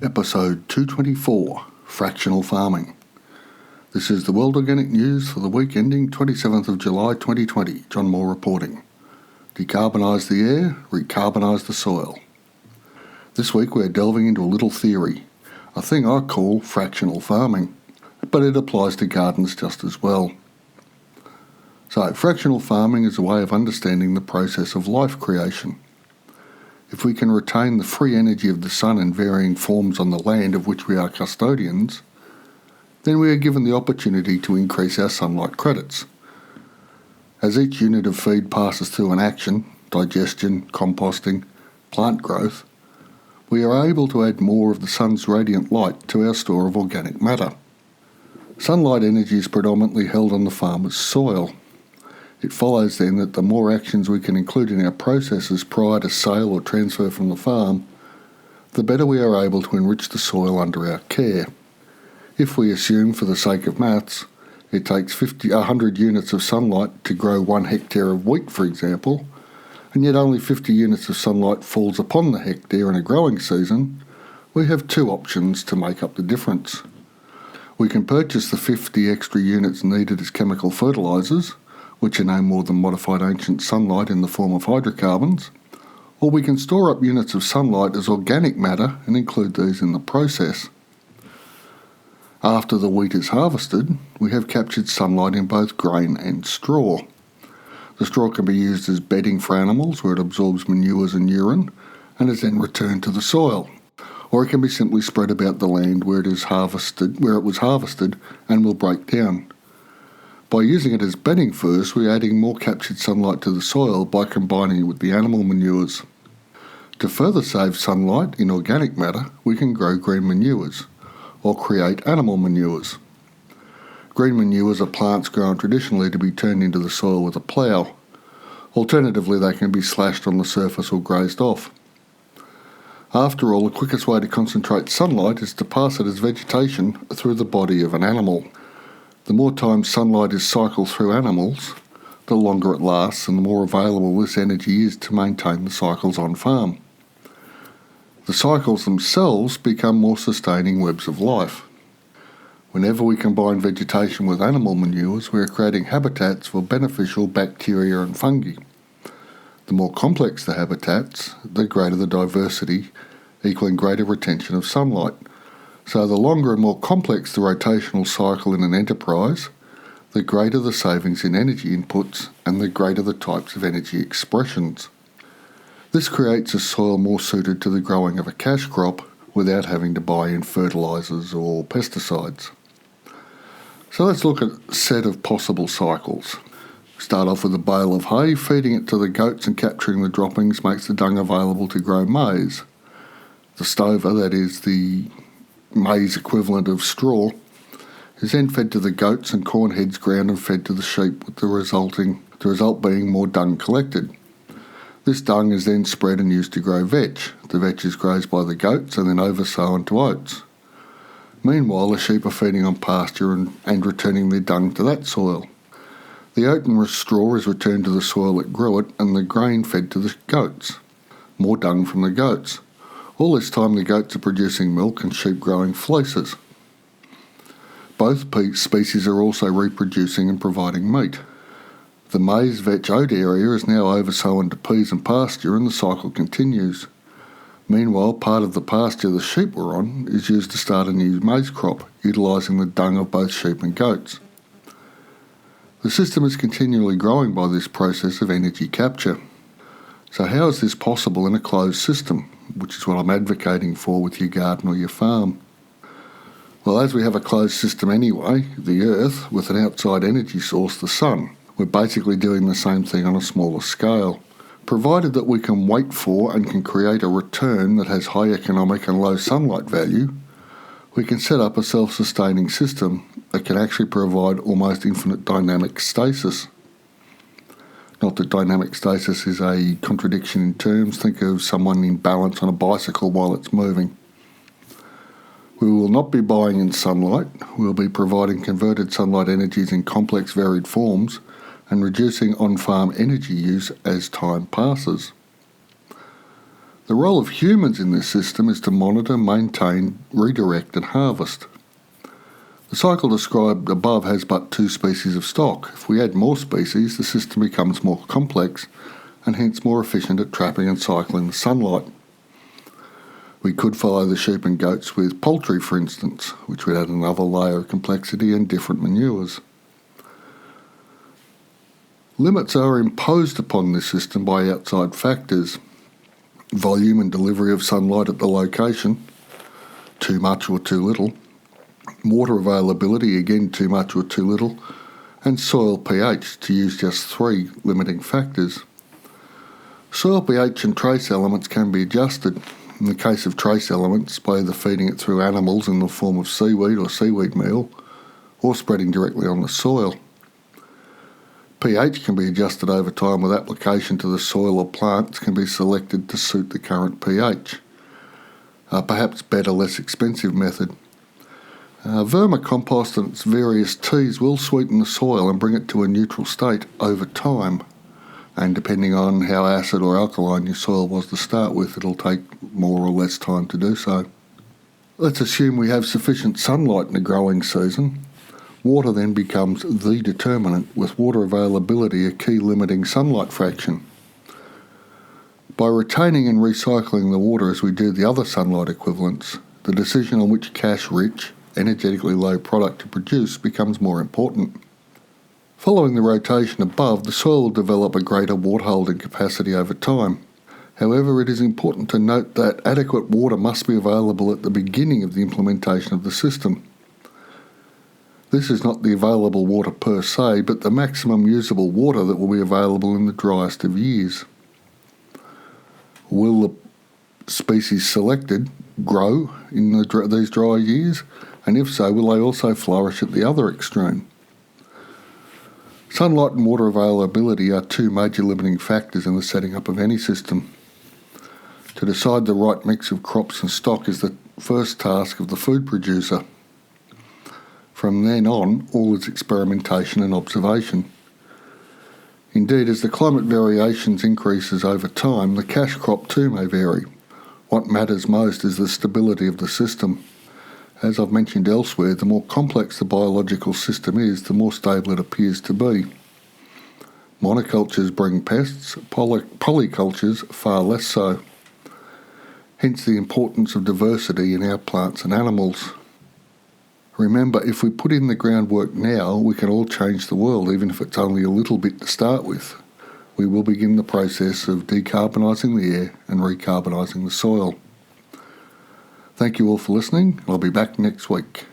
Episode 224, Fractional Farming. This is the World Organic News for the week ending 27th of July 2020. John Moore reporting. Decarbonise the air, recarbonise the soil. This week we're delving into a little theory, a thing I call fractional farming, but it applies to gardens just as well. So, fractional farming is a way of understanding the process of life creation. If we can retain the free energy of the sun in varying forms on the land of which we are custodians, then we are given the opportunity to increase our sunlight credits. As each unit of feed passes through an action, digestion, composting, plant growth, we are able to add more of the sun's radiant light to our store of organic matter. Sunlight energy is predominantly held on the farmer's soil. It follows then that the more actions we can include in our processes prior to sale or transfer from the farm, the better we are able to enrich the soil under our care. If we assume, for the sake of maths, it takes 100 units of sunlight to grow 1 hectare of wheat, for example, and yet only 50 units of sunlight falls upon the hectare in a growing season, we have two options to make up the difference. We can purchase the 50 extra units needed as chemical fertilisers, which are no more than modified ancient sunlight in the form of hydrocarbons, or we can store up units of sunlight as organic matter and include these in the process. After the wheat is harvested, we have captured sunlight in both grain and straw. The straw can be used as bedding for animals where it absorbs manures and urine and is then returned to the soil, or it can be simply spread about the land where it was harvested and will break down. By using it as bedding first, we are adding more captured sunlight to the soil by combining it with the animal manures. To further save sunlight in organic matter, we can grow green manures, or create animal manures. Green manures are plants grown traditionally to be turned into the soil with a plough. Alternatively, they can be slashed on the surface or grazed off. After all, the quickest way to concentrate sunlight is to pass it as vegetation through the body of an animal. The more times sunlight is cycled through animals, the longer it lasts and the more available this energy is to maintain the cycles on farm. The cycles themselves become more sustaining webs of life. Whenever we combine vegetation with animal manures, we are creating habitats for beneficial bacteria and fungi. The more complex the habitats, the greater the diversity, equaling greater retention of sunlight. So the longer and more complex the rotational cycle in an enterprise, the greater the savings in energy inputs and the greater the types of energy expressions. This creates a soil more suited to the growing of a cash crop without having to buy in fertilisers or pesticides. So let's look at a set of possible cycles. Start off with a bale of hay. Feeding it to the goats and capturing the droppings makes the dung available to grow maize. The stover, that is the maize equivalent of straw, is then fed to the goats and corn heads ground and fed to the sheep, with the result being more dung collected. This dung is then spread and used to grow vetch. The vetch is grazed by the goats and then oversown to oats. Meanwhile, the sheep are feeding on pasture and returning their dung to that soil. The oat and straw is returned to the soil that grew it and the grain fed to the goats. More dung from the goats. All this time the goats are producing milk and sheep growing fleeces. Both species are also reproducing and providing meat. The maize, vetch, oat area is now oversown to peas and pasture and the cycle continues. Meanwhile, part of the pasture the sheep were on is used to start a new maize crop, utilising the dung of both sheep and goats. The system is continually growing by this process of energy capture. So how is this possible in a closed system, which is what I'm advocating for with your garden or your farm? Well, as we have a closed system anyway, the Earth, with an outside energy source, the sun, we're basically doing the same thing on a smaller scale. Provided that we can wait for and can create a return that has high economic and low sunlight value, we can set up a self-sustaining system that can actually provide almost infinite dynamic stasis. Not that dynamic stasis is a contradiction in terms. Think of someone in balance on a bicycle while it's moving. We will not be buying in sunlight. We'll be providing converted sunlight energies in complex varied forms and reducing on-farm energy use as time passes. The role of humans in this system is to monitor, maintain, redirect and harvest. The cycle described above has but 2 species of stock. If we add more species, the system becomes more complex and hence more efficient at trapping and cycling the sunlight. We could follow the sheep and goats with poultry, for instance, which would add another layer of complexity and different manures. Limits are imposed upon this system by outside factors: volume and delivery of sunlight at the location, too much or too little, water availability, again too much or too little, and soil pH, to use just 3 limiting factors. Soil pH and trace elements can be adjusted. In the case of trace elements, by either feeding it through animals in the form of seaweed or seaweed meal, or spreading directly on the soil. pH can be adjusted over time with application to the soil, or plants can be selected to suit the current pH. Perhaps better, less expensive method. Vermicompost and its various teas will sweeten the soil and bring it to a neutral state over time. And depending on how acid or alkaline your soil was to start with, it'll take more or less time to do so. Let's assume we have sufficient sunlight in the growing season. Water then becomes the determinant, with water availability a key limiting sunlight fraction. By retaining and recycling the water as we do the other sunlight equivalents, the decision on which cash-rich, energetically low product to produce becomes more important. Following the rotation above, the soil will develop a greater water holding capacity over time. However, it is important to note that adequate water must be available at the beginning of the implementation of the system. This is not the available water per se, but the maximum usable water that will be available in the driest of years. Will the species selected grow in these dry years? And if so, will they also flourish at the other extreme? Sunlight and water availability are 2 major limiting factors in the setting up of any system. To decide the right mix of crops and stock is the first task of the food producer. From then on, all is experimentation and observation. Indeed, as the climate variations increases over time, the cash crop too may vary. What matters most is the stability of the system. As I've mentioned elsewhere, the more complex the biological system is, the more stable it appears to be. Monocultures bring pests, polycultures far less so. Hence the importance of diversity in our plants and animals. Remember, if we put in the groundwork now, we can all change the world, even if it's only a little bit to start with. We will begin the process of decarbonising the air and recarbonising the soil. Thank you all for listening. I'll be back next week.